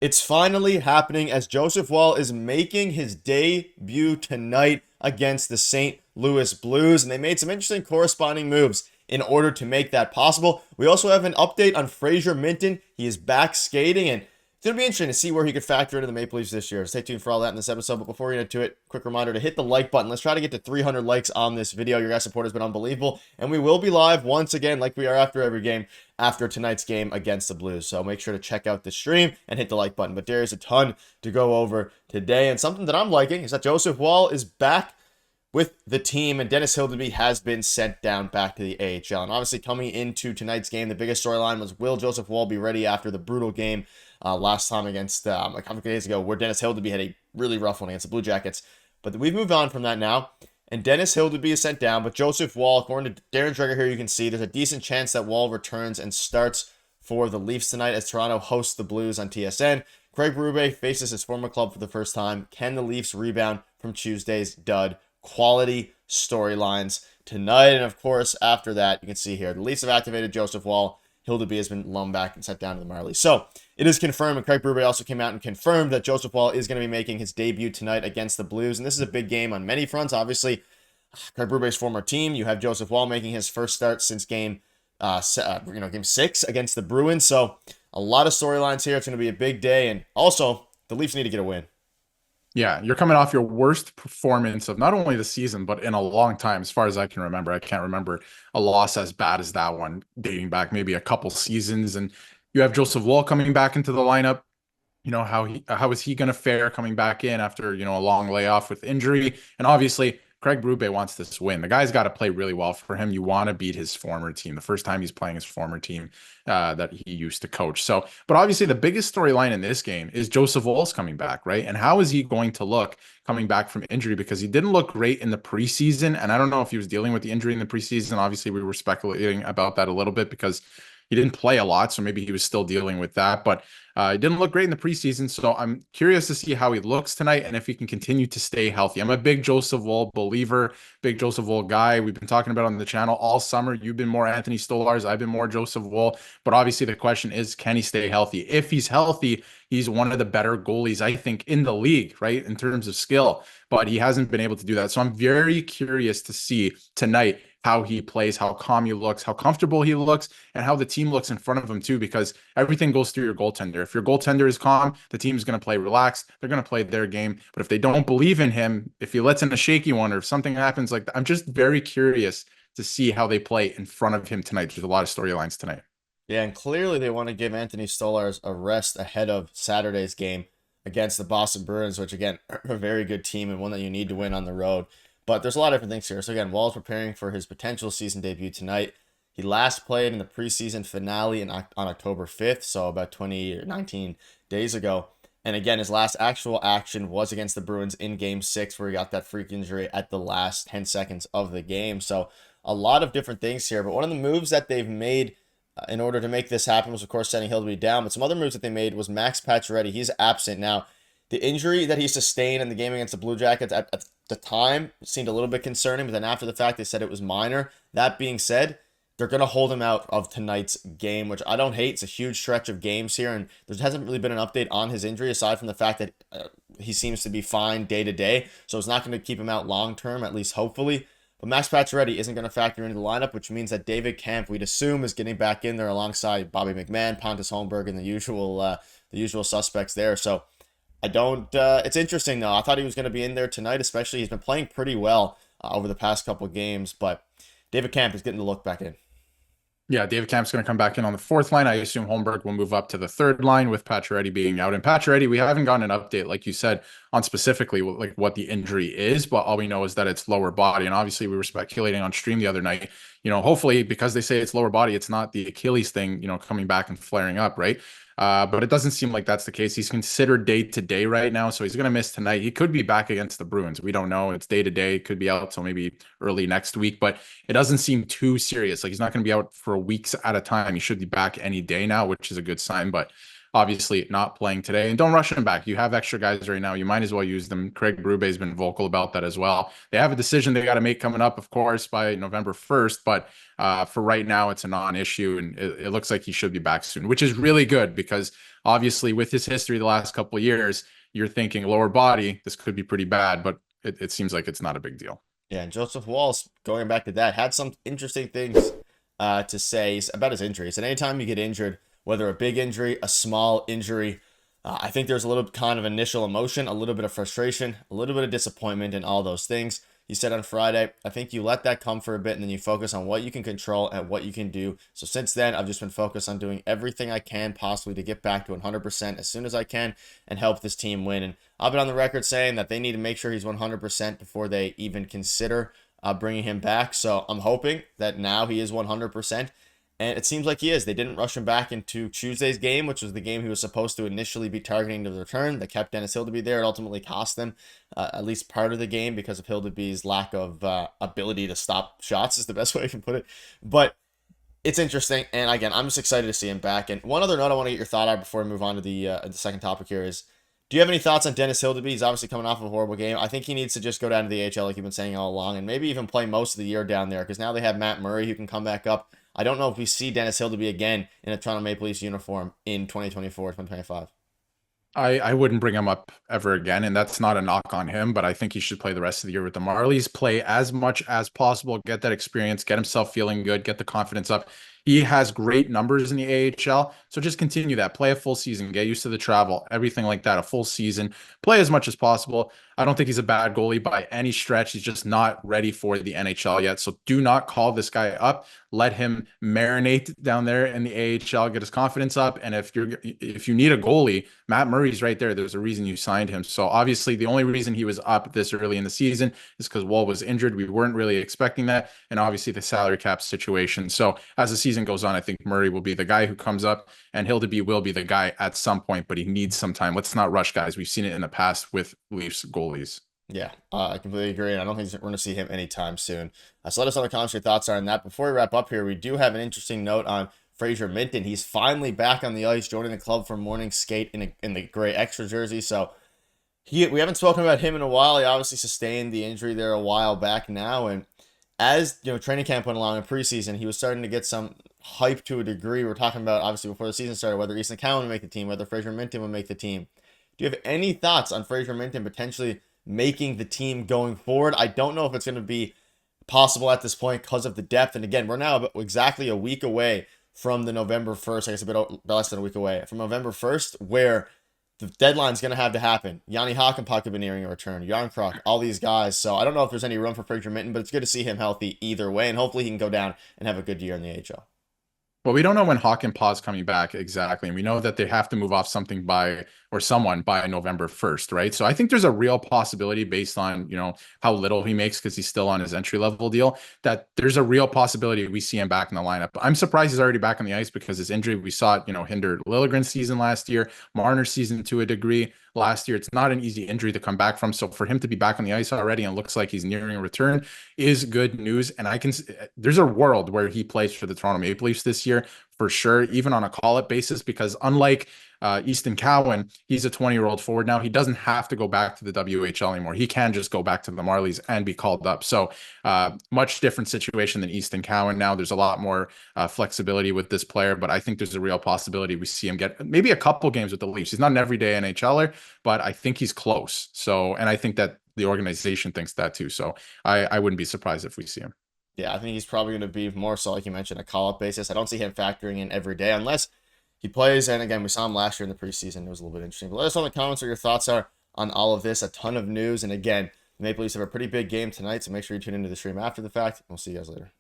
It's finally happening as Joseph Woll is making his debut tonight against the St. Louis Blues, and they made some interesting corresponding moves in order to make that possible. We also have an update on Fraser Minten. He is back skating, and it's going to be interesting to see where he could factor into the Maple Leafs this year. Stay tuned for all that in this episode, but before we get into it, quick reminder to hit the like button. Let's try to get to 300 likes on this video. Your guys' support has been unbelievable, and we will be live once again, like we are after every game, after tonight's game against the Blues. So make sure to check out the stream and hit the like button. But there's a ton to go over today, and something that I'm liking is that Joseph Woll is back with the team, and Dennis Hildeby has been sent down back to the AHL. And obviously, coming into tonight's game, the biggest storyline was, will Joseph Woll be ready after the brutal game last time against a couple of days ago, where Dennis Hildeby had a really rough one against the Blue Jackets. But we've moved on from that now, and Dennis Hildeby is sent down, but Joseph Woll, according to Darren Dreger here, you can see there's a decent chance that Woll returns and starts for the Leafs tonight as Toronto hosts the Blues on TSN. Craig Berube faces his former club for the first time. Can the Leafs rebound from Tuesday's dud? Quality storylines tonight. And of course, after that, you can see here, the Leafs have activated Joseph Woll. Hildeby has been loaned back and sent down to the minor leagues. So it is confirmed, and Craig Berube also came out and confirmed that Joseph Woll is going to be making his debut tonight against the Blues. And this is a big game on many fronts. Obviously, Craig Berube's former team. You have Joseph Woll making his first start since game 6 against the Bruins. So a lot of storylines here. It's going to be a big day. And also, the Leafs need to get a win. Yeah, you're coming off your worst performance of not only the season, but in a long time, as far as I can remember. I can't remember a loss as bad as that one, dating back maybe a couple seasons. And you have Joseph Woll coming back into the lineup. How is he going to fare coming back in after, a long layoff with injury? And obviously, Craig Berube wants this win. The guy's got to play really well for him. You want to beat his former team, the first time he's playing his former team that he used to coach. So, but obviously the biggest storyline in this game is Joseph Woll's coming back, right? And how is he going to look coming back from injury? Because he didn't look great in the preseason. And I don't know if he was dealing with the injury in the preseason. Obviously, we were speculating about that a little bit because he didn't play a lot, so maybe he was still dealing with that. But he didn't look great in the preseason, so I'm curious to see how he looks tonight and if he can continue to stay healthy. I'm a big Joseph Woll believer, big Joseph Woll guy. We've been talking about it on the channel all summer. You've been more Anthony Stolarz. I've been more Joseph Woll. But obviously the question is, can he stay healthy? If he's healthy, he's one of the better goalies, I think, in the league, right, in terms of skill. But he hasn't been able to do that. So I'm very curious to see tonight how he plays, how calm he looks, how comfortable he looks, and how the team looks in front of him too, because everything goes through your goaltender. If your goaltender is calm, the team's going to play relaxed. They're going to play their game. But if they don't believe in him, if he lets in a shaky one or if something happens like that, I'm just very curious to see how they play in front of him tonight. There's a lot of storylines tonight. Yeah, and clearly they want to give Anthony Stolarz a rest ahead of Saturday's game against the Boston Bruins, which, again, are a very good team and one that you need to win on the road. But there's a lot of different things here. So again, Woll's preparing for his potential season debut tonight. He last played in the preseason finale on October 5th, so about 20 or 19 days ago. And again, his last actual action was against the Bruins in Game 6, where he got that freak injury at the last 10 seconds of the game. So a lot of different things here. But one of the moves that they've made in order to make this happen was, of course, sending Hildeby down. But some other moves that they made was Max Pacioretty. He's absent now. The injury that he sustained in the game against the Blue Jackets at the time seemed a little bit concerning, but then after the fact, they said it was minor. That being said, they're going to hold him out of tonight's game, which I don't hate. It's a huge stretch of games here, and there hasn't really been an update on his injury aside from the fact that he seems to be fine day to day, so it's not going to keep him out long term, at least hopefully. But Max Pacioretty isn't going to factor into the lineup, which means that David Kampf, we'd assume, is getting back in there alongside Bobby McMahon, Pontus Holmberg, and the usual suspects there. So I don't, it's interesting though. I thought he was going to be in there tonight, especially he's been playing pretty well over the past couple of games, but David Kampf is getting the look back in. Yeah, David Kamp's going to come back in on the fourth line. I assume Holmberg will move up to the third line with Pacioretty being out. And Pacioretty, we haven't gotten an update, like you said, on specifically like what the injury is, but all we know is that it's lower body. And obviously we were speculating on stream the other night, hopefully because they say it's lower body, it's not the Achilles thing, coming back and flaring up, right? But it doesn't seem like that's the case. He's considered day to day right now, so he's going to miss tonight. He could be back against the Bruins. We don't know. It's day to day. Could be out till maybe early next week, but it doesn't seem too serious. Like he's not going to be out for weeks at a time. He should be back any day now, which is a good sign. But obviously not playing today. And don't rush him back. You have extra guys right now. You might as well use them. Craig Berube has been vocal about that as well. They have a decision they got to make coming up, of course, by November 1st. But for right now, it's a non-issue, and it looks like he should be back soon, which is really good because obviously with his history the last couple of years, you're thinking lower body, this could be pretty bad, but it seems like it's not a big deal. Yeah, and Joseph Woll, going back to that, had some interesting things to say about his injuries. And anytime you get injured, whether a big injury, a small injury, I think there's a little kind of initial emotion, a little bit of frustration, a little bit of disappointment, and all those things. He said on Friday, I think you let that come for a bit and then you focus on what you can control and what you can do. So since then, I've just been focused on doing everything I can possibly to get back to 100% as soon as I can and help this team win. And I've been on the record saying that they need to make sure he's 100% before they even consider bringing him back. So I'm hoping that now he is 100%. And it seems like he is. They didn't rush him back into Tuesday's game, which was the game he was supposed to initially be targeting to return. They kept Dennis Hildeby there. It ultimately cost them at least part of the game because of Hildeby's lack of ability to stop shots is the best way I can put it. But it's interesting. And again, I'm just excited to see him back. And one other note I want to get your thought on before we move on to the second topic here is, do you have any thoughts on Dennis Hildeby? He's obviously coming off of a horrible game. I think he needs to just go down to the AHL like you've been saying all along and maybe even play most of the year down there because now they have Matt Murray who can come back up. I don't know if we see Dennis Hildeby again in a Toronto Maple Leafs uniform in 2024, 2025. I wouldn't bring him up ever again, and that's not a knock on him, but I think he should play the rest of the year with the Marlies, play as much as possible, get that experience, get himself feeling good, get the confidence up. He has great numbers in the AHL, so just continue that. Play a full season, get used to the travel, everything like that, a full season. Play as much as possible. I don't think he's a bad goalie by any stretch. He's just not ready for the NHL yet, so do not call this guy up. Let him marinate down there in the AHL, get his confidence up, and if you need a goalie, Matt Murray's right there. There's a reason you signed him. So obviously the only reason he was up this early in the season is because Woll was injured. We weren't really expecting that, and obviously the salary cap situation. So as the season goes on, I think Murray will be the guy who comes up, and Hildeby will be the guy at some point, but he needs some time. Let's not rush, guys. We've seen it in the past with Leafs goalies. Yeah, I completely agree. And I don't think we're going to see him anytime soon. So let us know in the comments your thoughts are on that. Before we wrap up here, we do have an interesting note on Fraser Minten. He's finally back on the ice, joining the club for morning skate in the gray extra jersey. So we haven't spoken about him in a while. He obviously sustained the injury there a while back now. And as training camp went along in preseason, he was starting to get some hype to a degree. We're talking about, obviously, before the season started, whether Easton Cowan would make the team, whether Fraser Minten would make the team. Do you have any thoughts on Fraser Minten potentially making the team going forward? I don't know if it's going to be possible at this point because of the depth. And again, we're now exactly a week away from the November 1st. I guess a bit less than a week away from November 1st, where the deadline's going to have to happen. Yanni Hakanpää could be nearing a return. Yarncroc, all these guys. So I don't know if there's any room for Fraser Minten, but it's good to see him healthy either way. And hopefully he can go down and have a good year in the AHL. Well, we don't know when Hakanpää's coming back exactly. And we know that they have to move off someone by November 1st, right? So I think there's a real possibility based on, how little he makes because he's still on his entry-level deal, that there's a real possibility we see him back in the lineup. I'm surprised he's already back on the ice because his injury, we saw it, hindered Liljegren's season last year, Marner's season to a degree last year. It's not an easy injury to come back from. So for him to be back on the ice already and looks like he's nearing a return is good news. And there's a world where he plays for the Toronto Maple Leafs this year for sure, even on a call-up basis, because unlike Easton Cowan, he's a 20-year-old forward now. He doesn't have to go back to the WHL anymore. He can just go back to the Marlies and be called up. So much different situation than Easton Cowan now. There's a lot more flexibility with this player, but I think there's a real possibility we see him get maybe a couple games with the Leafs. He's not an everyday NHLer, but I think he's close. So, and I think that the organization thinks that too. So I wouldn't be surprised if we see him. Yeah, I think he's probably going to be more so, like you mentioned, a call-up basis. I don't see him factoring in every day unless he plays. And again, we saw him last year in the preseason. It was a little bit interesting. But let us know in the comments what your thoughts are on all of this. A ton of news. And again, the Maple Leafs have a pretty big game tonight, so make sure you tune into the stream after the fact. We'll see you guys later.